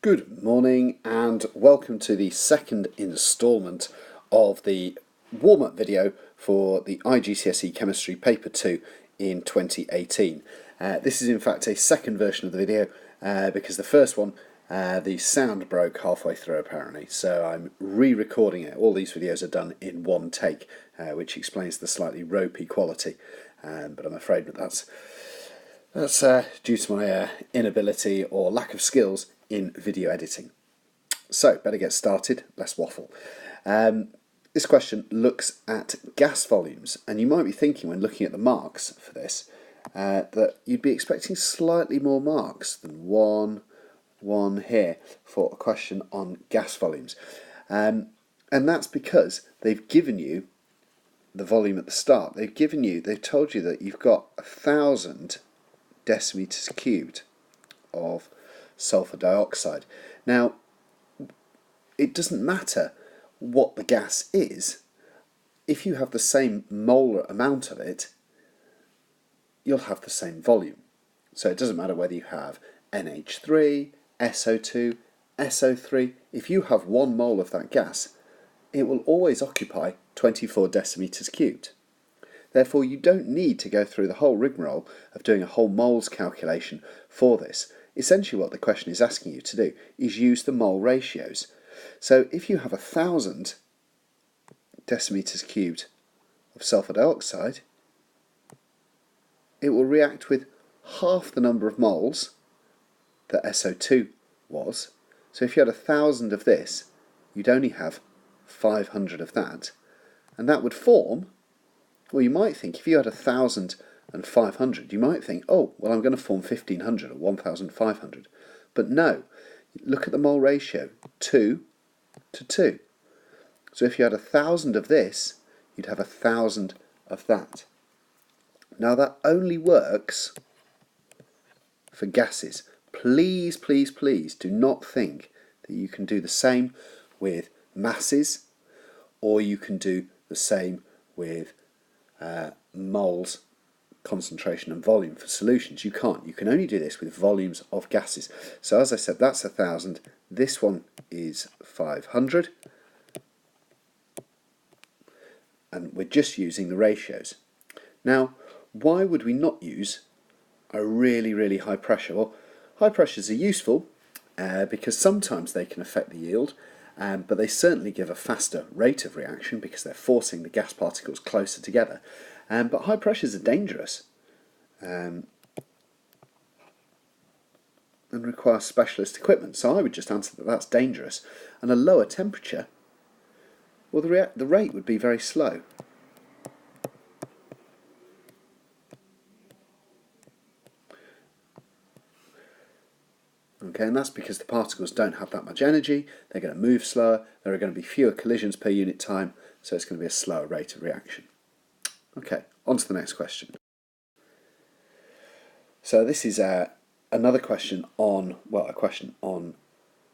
Good morning and welcome to the second instalment of the warm-up video for the IGCSE Chemistry Paper 2 in 2018. This is in fact a second version of the video because the first one, the sound broke halfway through apparently, so I'm re-recording it. All these videos are done in one take, which explains the slightly ropey quality, but I'm afraid that's due to my inability or lack of skills in video editing. So, better get started, less waffle. This question looks at gas volumes, and you might be thinking when looking at the marks for this that you'd be expecting slightly more marks than one here for a question on gas volumes. And that's because they've given you the volume at the start. They've told you that you've got 1,000 decimeters cubed of sulfur dioxide. Now, it doesn't matter what the gas is. If you have the same molar amount of it, you'll have the same volume. So it doesn't matter whether you have NH3, SO2, SO3. If you have 1 mole of that gas, it will always occupy 24 decimeters cubed. Therefore, you don't need to go through the whole rigmarole of doing a whole moles calculation for this. Essentially what the question is asking you to do is use the mole ratios. So if you have 1,000 decimeters cubed of sulfur dioxide, it will react with half the number of moles that SO2 was. So if you had 1,000 of this, you'd only have 500 of that. And that would form, well, you might think if you had 1,000 and 500, you might think, oh, well, I'm going to form 1,500 or 1,500. But no, look at the mole ratio, 2 to 2. So if you had 1,000 of this, you'd have 1,000 of that. Now that only works for gases. Please, please, please do not think that you can do the same with masses, or you can do the same with moles, concentration and volume for solutions. You can't. You can only do this with volumes of gases. So as I said, that's 1,000. This one is 500. And we're just using the ratios. Now, why would we not use a really, really high pressure? Well, high pressures are useful because sometimes they can affect the yield, but they certainly give a faster rate of reaction because they're forcing the gas particles closer together. But high pressures are dangerous and require specialist equipment. So I would just answer that that's dangerous. And a lower temperature, well, the rate would be very slow. Okay, and that's because the particles don't have that much energy, they're going to move slower, there are going to be fewer collisions per unit time, so it's going to be a slower rate of reaction. Okay, on to the next question. So this is another question on, well, a question on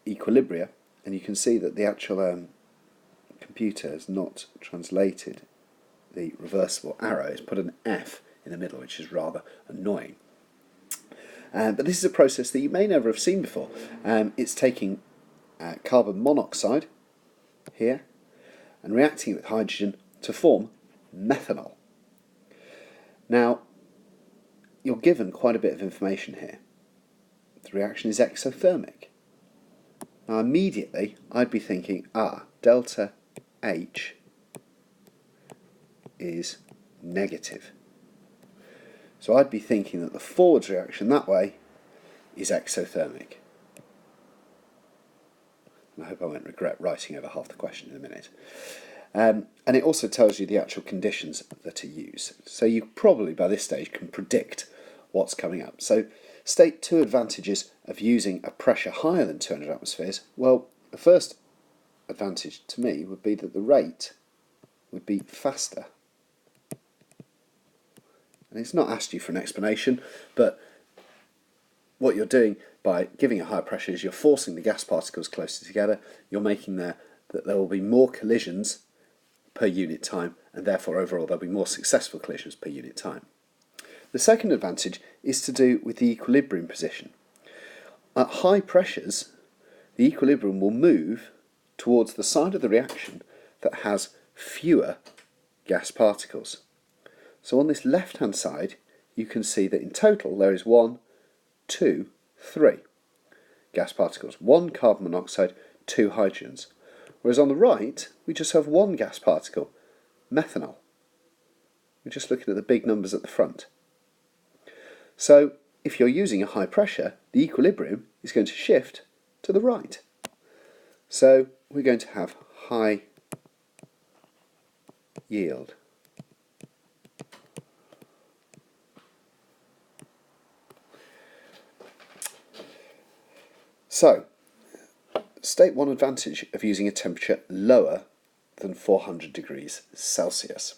equilibria, and you can see that the actual computer has not translated the reversible arrow. It's put an F in the middle, which is rather annoying. But this is a process that you may never have seen before. It's taking carbon monoxide here and reacting it with hydrogen to form methanol. Now, you're given quite a bit of information here. The reaction is exothermic. Now, immediately, I'd be thinking, delta H is negative. So I'd be thinking that the forwards reaction that way is exothermic. And I hope I won't regret writing over half the question in a minute. And it also tells you the actual conditions that are used. So you probably by this stage can predict what's coming up. So state 2 advantages of using a pressure higher than 200 atmospheres. Well, the first advantage to me would be that the rate would be faster. And it's not asked you for an explanation, but what you're doing by giving a higher pressure is you're forcing the gas particles closer together. You're making that there will be more collisions per unit time, and therefore overall there'll be more successful collisions per unit time. The second advantage is to do with the equilibrium position. At high pressures, the equilibrium will move towards the side of the reaction that has fewer gas particles. So on this left-hand side, you can see that in total there is 1, 2, 3 gas particles. 1 carbon monoxide, 2 hydrogens. Whereas on the right, we just have 1 gas particle, methanol. We're just looking at the big numbers at the front. So if you're using a high pressure, the equilibrium is going to shift to the right. So we're going to have high yield. So, state one advantage of using a temperature lower than 400 degrees Celsius.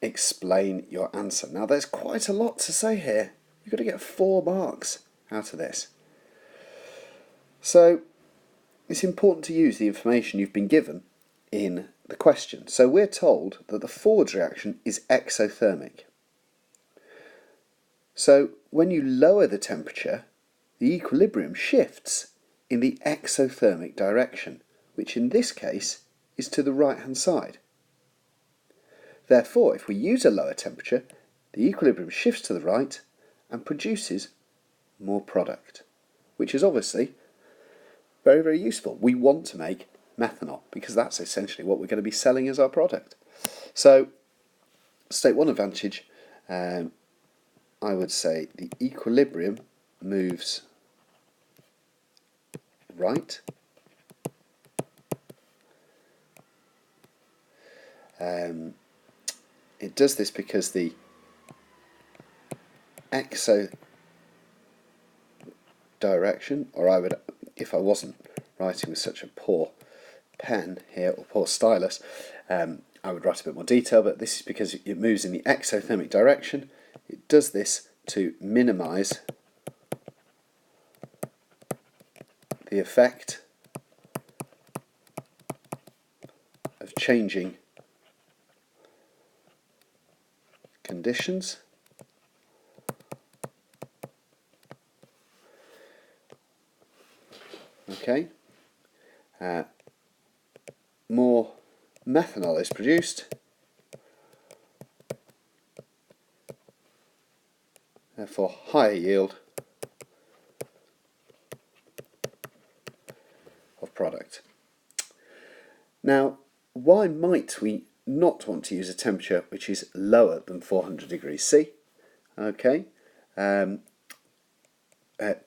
Explain your answer. Now there's quite a lot to say here. You've got to get 4 marks out of this. So it's important to use the information you've been given in the question. So we're told that the forwards reaction is exothermic. So when you lower the temperature, the equilibrium shifts in the exothermic direction, which in this case is to the right-hand side. Therefore, if we use a lower temperature, the equilibrium shifts to the right and produces more product, which is obviously very, very useful. We want to make methanol because that's essentially what we're going to be selling as our product. So, state one advantage, I would say the equilibrium moves right. It does this because the exo direction, or I would, if I wasn't writing with such a poor pen here, or poor stylus, I would write a bit more detail, but this is because it moves in the exothermic direction. It does this to minimise the effect of changing conditions. Okay, more methanol is produced, therefore higher yield of product. Now, why might we not want to use a temperature which is lower than 400 degrees C? Okay,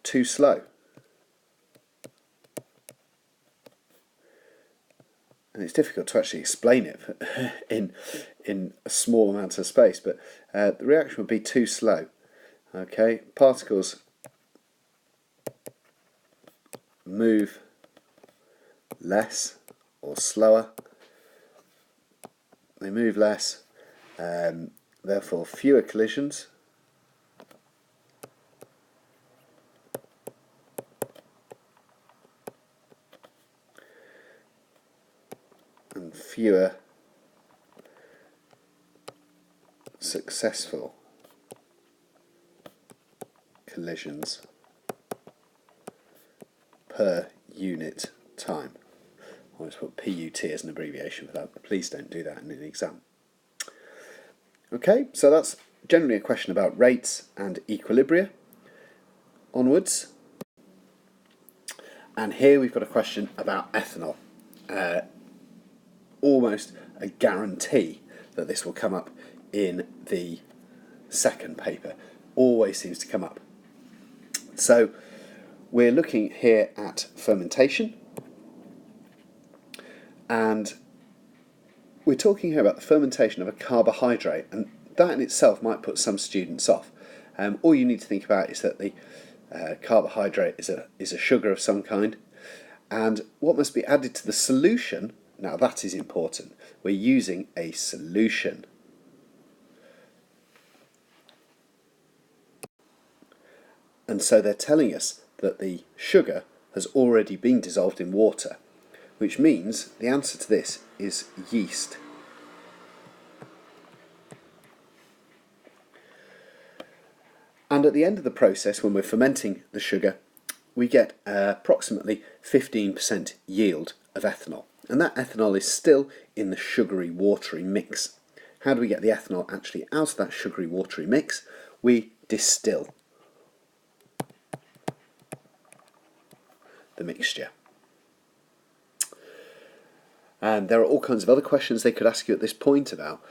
too slow. And it's difficult to actually explain it in a small amount of space, but the reaction would be too slow. Okay, particles move less or slower. They move less, therefore fewer collisions. And fewer successful collisions per unit time. I always put PUT as an abbreviation for that, but please don't do that in an exam. Okay, so that's generally a question about rates and equilibria. Onwards. And here we've got a question about ethanol. Almost a guarantee that this will come up in the second paper. Always seems to come up. So we're looking here at fermentation, and we're talking here about the fermentation of a carbohydrate, and that in itself might put some students off. All you need to think about is that the carbohydrate is a sugar of some kind, and what must be added to the solution. Now that is important. We're using a solution. And so they're telling us that the sugar has already been dissolved in water, which means the answer to this is yeast. And at the end of the process, when we're fermenting the sugar, we get approximately 15% yield of ethanol. And that ethanol is still in the sugary watery mix. How do we get the ethanol actually out of that sugary watery mix? We distill the mixture. And there are all kinds of other questions they could ask you at this point about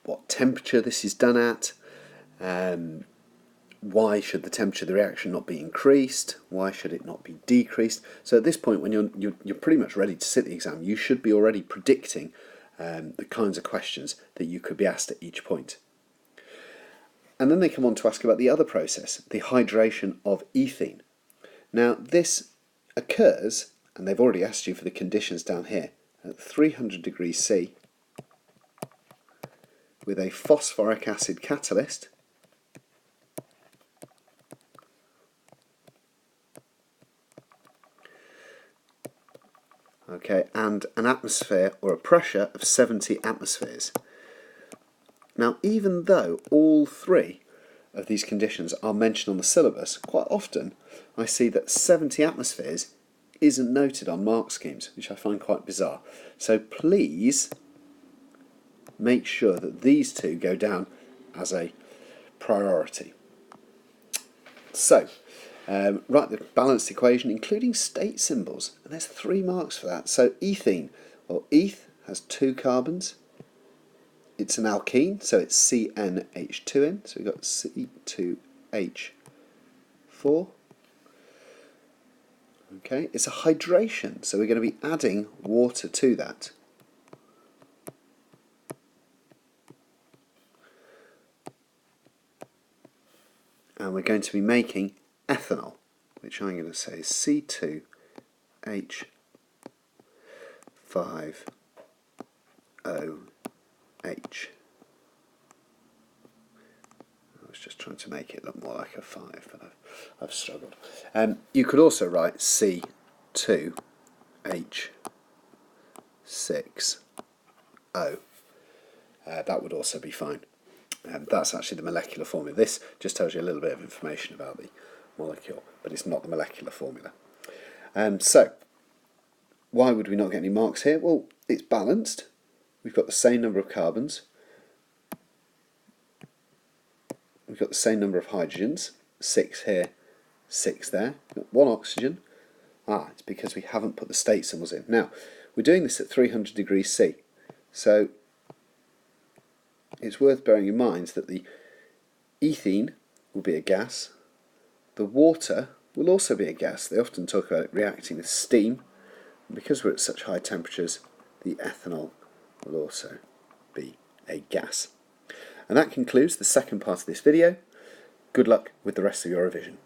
what temperature this is done at, why should the temperature of the reaction not be increased, why should it not be decreased. So at this point, when you're pretty much ready to sit the exam, you should be already predicting the kinds of questions that you could be asked at each point. And then they come on to ask about the other process, the hydration of ethene. Now this occurs, and they've already asked you for the conditions down here, at 300 degrees C with a phosphoric acid catalyst and an atmosphere or a pressure of 70 atmospheres. Now, even though all three of these conditions are mentioned on the syllabus, quite often I see that 70 atmospheres isn't noted on mark schemes, which I find quite bizarre. So please make sure that these two go down as a priority. So, write the balanced equation including state symbols, and there's 3 marks for that. So ethene, well, eth has 2 carbons. It's an alkene, so it's CnH2n, so we've got C2H4. Okay, it's a hydration, so we're going to be adding water to that. And we're going to be making ethanol, which I'm going to say is C2H5OH. I was just trying to make it look more like a 5, but I've struggled. You could also write C2H6O. That would also be fine. That's actually the molecular formula. This just tells you a little bit of information about the molecule, but it's not the molecular formula. So, why would we not get any marks here? Well, it's balanced. We've got the same number of carbons. We've got the same number of hydrogens. 6 here, 6 there. We've got 1 oxygen. It's because we haven't put the state symbols in. Now, we're doing this at 300 degrees C. So, it's worth bearing in mind that the ethene will be a gas. The water will also be a gas. They often talk about it reacting with steam. And because we're at such high temperatures, the ethanol will also be a gas. And that concludes the second part of this video. Good luck with the rest of your revision.